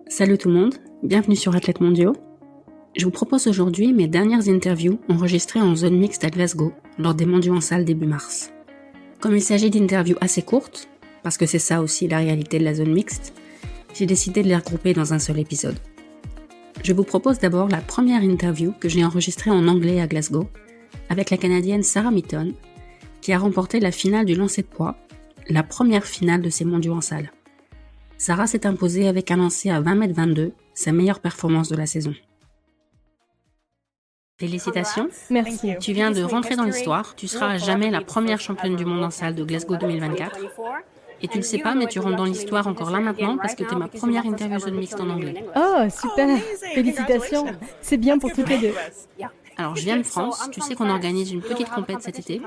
Salut tout le monde, bienvenue sur Athlètes Mondiaux. Je vous propose aujourd'hui mes dernières interviews enregistrées en zone mixte à Glasgow lors des Mondiaux en salle début mars. Comme il s'agit d'interviews assez courtes, parce que c'est ça aussi la réalité de la zone mixte, j'ai décidé de les regrouper dans un seul épisode. Je vous propose d'abord la première interview que j'ai enregistrée en anglais à Glasgow avec la Canadienne Sarah Mitton, qui a remporté la finale du lancer de poids, la première finale de ces Mondiaux en salle. Sarah s'est imposée avec un lancer à 20,22 m, sa meilleure performance de la saison. Félicitations. Merci. Tu viens de rentrer dans l'histoire, tu seras à jamais la première championne du monde en salle de Glasgow 2024. Et tu le sais pas, mais tu rentres dans l'histoire encore là maintenant parce que t'es ma première interview zone mixte en anglais. Oh, super. Félicitations. C'est bien pour toutes les deux. Alors je viens de France, tu sais qu'on organise une petite compète cet été.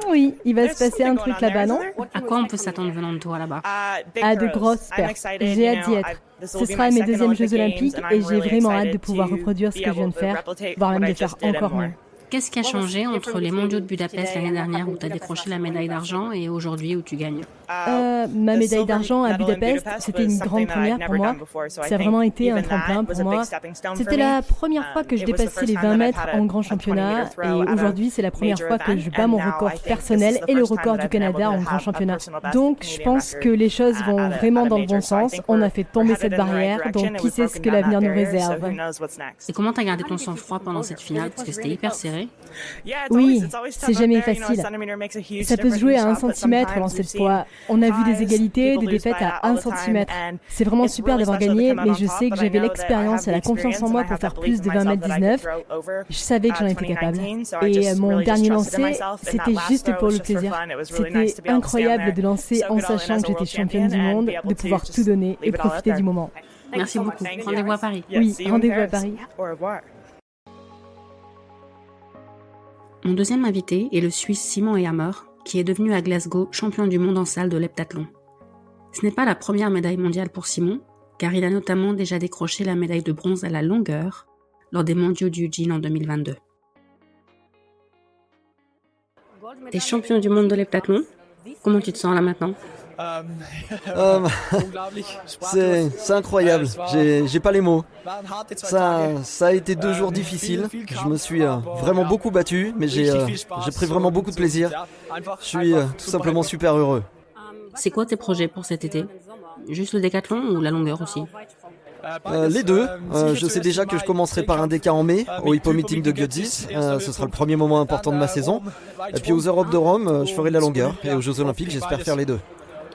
Oui, il va se passer un truc là-bas, non? À quoi on peut s'attendre venant de toi là-bas? À de grosses pertes. J'ai hâte d'y être. Ce sera mes deuxièmes Jeux Olympiques et j'ai vraiment hâte de pouvoir reproduire ce que je viens de faire, voire même de faire encore mieux. Qu'est-ce qui a changé entre les mondiaux de Budapest l'année dernière où tu as décroché la médaille d'argent et aujourd'hui où tu gagnes? Ma médaille d'argent à Budapest, c'était une grande première pour moi. Ça a vraiment été un tremplin pour moi. C'était la première fois que je dépassais les 20 mètres en grand championnat et aujourd'hui c'est la première fois que je bats mon record personnel et le record du Canada en grand championnat. Donc je pense que les choses vont vraiment dans le bon sens. On a fait tomber cette barrière, donc qui sait ce que l'avenir nous réserve. Et comment t'as gardé ton sang-froid pendant cette finale parce que c'était hyper serré? Oui, c'est jamais facile. Ça peut se jouer à 1 centimètre au lancer de poids. On a vu des égalités, des défaites à 1 centimètre. C'est vraiment super d'avoir gagné, mais je sais que j'avais l'expérience et la confiance en moi pour faire plus de 20,19 m. Je savais que j'en étais capable. Et mon dernier lancer, c'était juste pour le plaisir. C'était incroyable de lancer en sachant que j'étais championne du monde, de pouvoir tout donner et profiter du moment. Merci beaucoup. Rendez-vous à Paris. Oui, rendez-vous à Paris. Mon deuxième invité est le Suisse Simon Ehammer, qui est devenu à Glasgow champion du monde en salle de l'heptathlon. Ce n'est pas la première médaille mondiale pour Simon, car il a notamment déjà décroché la médaille de bronze à la longueur lors des mondiaux du Eugene en 2022. T'es champion du monde de l'heptathlon? Comment tu te sens là maintenant? C'est incroyable, j'ai pas les mots. Ça a été 2 jours difficiles, je me suis vraiment beaucoup battu, mais j'ai pris vraiment beaucoup de plaisir. Je suis tout simplement super heureux. C'est quoi tes projets pour cet été? Juste le décathlon ou la longueur aussi? Les deux. Je sais déjà que je commencerai par un DK en mai, au Hippo Meeting de Götzis. Ce sera le premier moment important de ma saison. Et puis aux Europes de Rome, je ferai la longueur. Et aux Jeux Olympiques, j'espère faire les deux.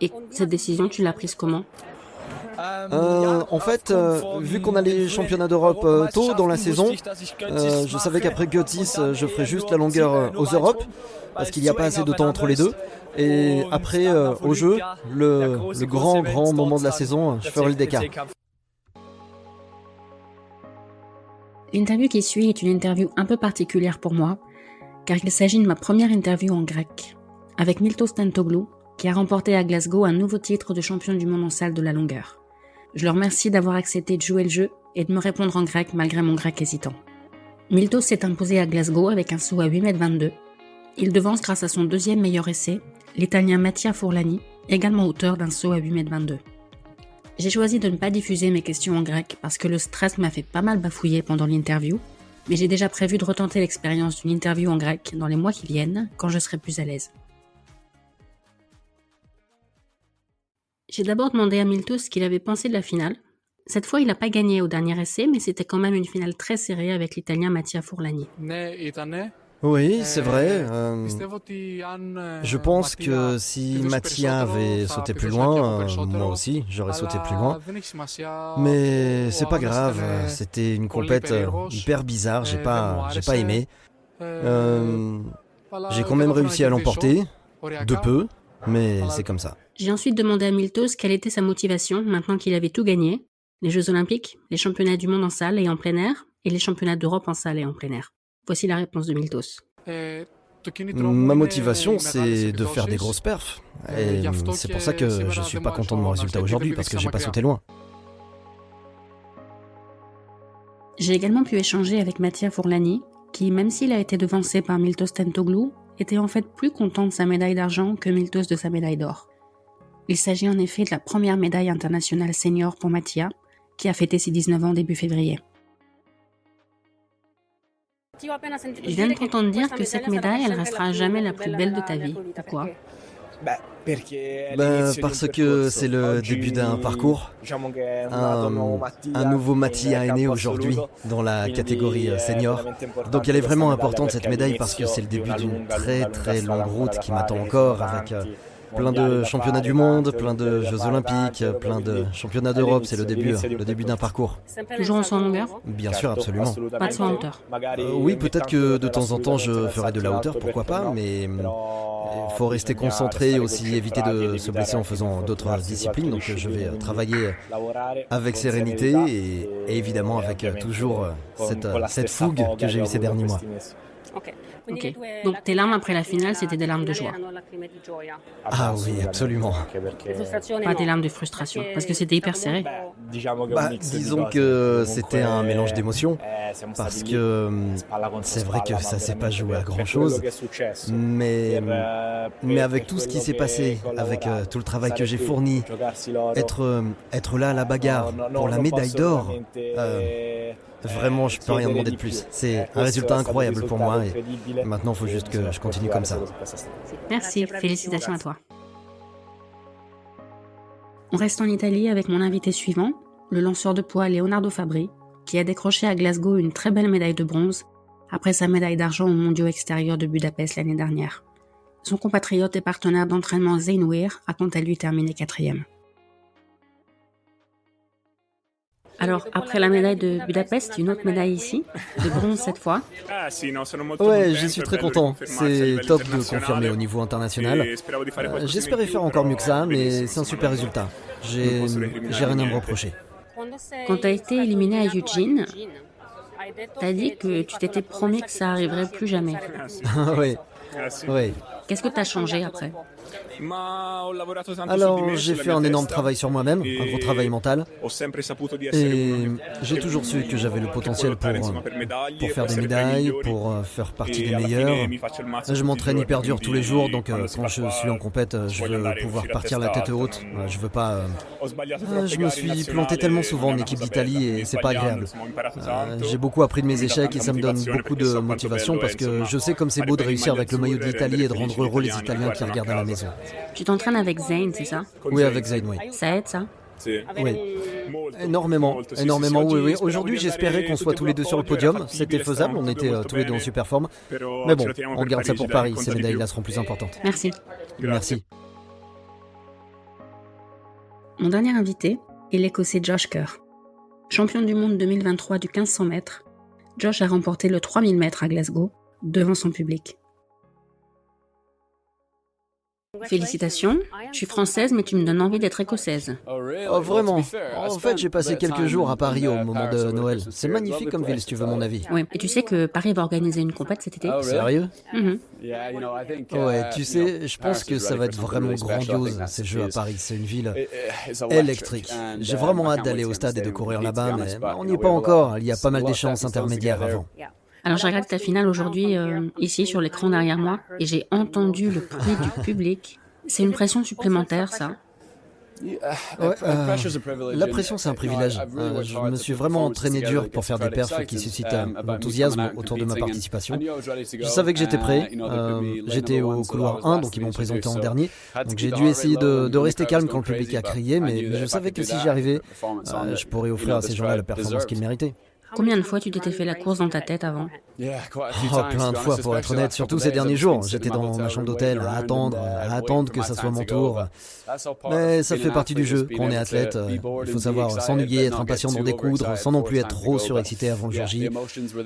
Et cette décision, tu l'as prise comment? En fait, vu qu'on a les championnats d'Europe tôt dans la saison, je savais qu'après Götzis, je ferais juste la longueur aux Europes, parce qu'il n'y a pas assez de temps entre les deux. Et après, au jeu, le grand moment de la saison, je ferai le DK. L'interview qui suit est une interview un peu particulière pour moi, car il s'agit de ma première interview en grec, avec Miltos Tentoglou, qui a remporté à Glasgow un nouveau titre de champion du monde en salle de la longueur. Je le remercie d'avoir accepté de jouer le jeu et de me répondre en grec malgré mon grec hésitant. Miltos s'est imposé à Glasgow avec un saut à 8,22 m. Il devance grâce à son deuxième meilleur essai, l'Italien Mattia Furlani, également auteur d'un saut à 8,22 m. J'ai choisi de ne pas diffuser mes questions en grec parce que le stress m'a fait pas mal bafouiller pendant l'interview, mais j'ai déjà prévu de retenter l'expérience d'une interview en grec dans les mois qui viennent, quand je serai plus à l'aise. J'ai d'abord demandé à Miltos ce qu'il avait pensé de la finale. Cette fois, il n'a pas gagné au dernier essai, mais c'était quand même une finale très serrée avec l'Italien Mattia Furlani. Oui, c'est vrai. Je pense que si Mattia avait sauté plus loin, moi aussi, j'aurais sauté plus loin. Mais c'est pas grave, c'était une compète hyper bizarre, j'ai pas aimé. J'ai quand même réussi à l'emporter, de peu, mais c'est comme ça. J'ai ensuite demandé à Miltos quelle était sa motivation maintenant qu'il avait tout gagné, les Jeux Olympiques, les championnats du monde en salle et en plein air, et les championnats d'Europe en salle et en plein air. Voici la réponse de Miltos. Ma motivation, c'est de faire des grosses perfs. Et c'est pour ça que je suis pas content de mon résultat aujourd'hui, parce que j'ai pas sauté loin. J'ai également pu échanger avec Mattia Furlani, qui, même s'il a été devancé par Miltos Tentoglou, était en fait plus content de sa médaille d'argent que Miltos de sa médaille d'or. Il s'agit en effet de la première médaille internationale senior pour Mattia, qui a fêté ses 19 ans début février. Je viens de t'entendre dire que cette médaille, elle restera à jamais la plus belle de ta vie. Pourquoi ? Parce que c'est le début d'un parcours. Un nouveau Mattia est né aujourd'hui dans la catégorie senior. Donc elle est vraiment importante cette médaille parce que c'est le début d'une très très longue route qui m'attend encore avec plein de championnats du monde, plein de Jeux Olympiques, plein de championnats d'Europe. C'est le début d'un parcours. Toujours en saut en longueur ? Bien sûr, absolument. Pas de saut en hauteur ? Oui, peut-être que de temps en temps je ferai de la hauteur, pourquoi pas, mais il faut rester concentré et aussi éviter de se blesser en faisant d'autres disciplines. Donc je vais travailler avec sérénité et évidemment avec toujours cette fougue que j'ai eue ces derniers mois. Ok. Donc tes larmes après la finale, c'était des larmes de joie. Ah oui, absolument. Pas des larmes de frustration, parce que c'était hyper serré. Disons que c'était un mélange d'émotions, parce que c'est vrai que ça s'est pas joué à grand chose, mais avec tout ce qui s'est passé, avec tout le travail que j'ai fourni, être là à la bagarre pour la médaille d'or, vraiment je peux rien demander de plus. C'est un résultat incroyable pour moi et maintenant il faut juste que je continue comme ça. Merci, félicitations à toi. On reste en Italie avec mon invité suivant, le lanceur de poids Leonardo Fabri, qui a décroché à Glasgow une très belle médaille de bronze après sa médaille d'argent aux mondiaux extérieurs de Budapest l'année dernière. Son compatriote et partenaire d'entraînement Zain Weir a quant à lui terminé 4e. Alors, après la médaille de Budapest, une autre médaille ici, de bronze cette fois. Ouais, je suis très content. C'est top de confirmer au niveau international. J'espérais faire encore mieux que ça, mais c'est un super résultat. J'ai rien à me reprocher. Quand tu as été éliminé à Eugene, tu as dit que tu t'étais promis que ça arriverait plus jamais. Oui. Oui. Qu'est-ce que tu as changé après ? Alors, j'ai fait un énorme travail sur moi-même, un gros travail mental. Et j'ai toujours su que j'avais le potentiel pour faire des médailles, pour faire partie des meilleurs. Je m'entraîne hyper dur tous les jours, donc quand je suis en compète, je veux pouvoir partir la tête haute. Je veux pas... je me suis planté tellement souvent en équipe d'Italie et c'est pas agréable. J'ai beaucoup appris de mes échecs et ça me donne beaucoup de motivation parce que je sais comme c'est beau de réussir avec le maillot de l'Italie et de rendre heureux les Italiens qui regardent à la maison. Tu t'entraînes avec Zain, c'est ça ? Oui, avec Zain, oui. Ça aide, ça ? Oui, énormément, oui. Aujourd'hui, j'espérais qu'on soit tous les deux sur le podium. C'était faisable, on était tous les deux en super forme. Mais bon, on garde ça pour Paris, ces médailles-là seront plus importantes. Merci. Merci. Mon dernier invité est l'Écossais Josh Kerr. Champion du monde 2023 du 1500 mètres, Josh a remporté le 3000 mètres à Glasgow, devant son public. Félicitations, je suis française mais tu me donnes envie d'être écossaise. Oh, vraiment ? En fait, j'ai passé quelques jours à Paris au moment de Noël. C'est magnifique comme ville si tu veux mon avis. Oui, et tu sais que Paris va organiser une compète cet été ? Sérieux ? Mm-hmm. Ouais, tu sais, je pense que ça va être vraiment grandiose ces Jeux à Paris. C'est une ville électrique. J'ai vraiment hâte d'aller au stade et de courir là-bas, mais on n'y est pas encore. Il y a pas mal d'échéances intermédiaires avant. Alors j'ai regardé ta finale aujourd'hui ici sur l'écran derrière moi et j'ai entendu le bruit du public. C'est une pression supplémentaire, ça ? La pression, c'est un privilège. Je me suis vraiment entraîné dur pour faire des perfs qui suscitent l'enthousiasme autour de ma participation. Je savais que j'étais prêt. J'étais au couloir 1, donc ils m'ont présenté en dernier. Donc j'ai dû essayer de rester calme quand le public a crié, mais je savais que si j'y arrivais, je pourrais offrir à ces gens-là la performance qu'ils méritaient. Combien de fois tu t'étais fait la course dans ta tête avant ? Plein de fois pour être honnête, surtout ces derniers jours. J'étais dans ma chambre d'hôtel à attendre que ça soit mon tour. Mais ça fait partie du jeu. Quand on est athlète, il faut savoir s'ennuyer, être impatient d'en découdre, sans non plus être trop surexcité avant le jour J.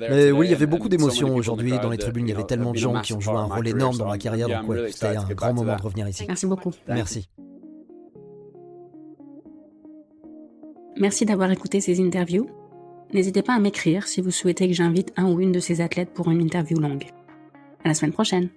Mais oui, il y avait beaucoup d'émotions aujourd'hui. Dans les tribunes, il y avait tellement de gens qui ont joué un rôle énorme dans ma carrière. Donc ouais, c'était un grand moment de revenir ici. Merci beaucoup. Merci. Merci d'avoir écouté ces interviews. N'hésitez pas à m'écrire si vous souhaitez que j'invite un ou une de ces athlètes pour une interview longue. À la semaine prochaine.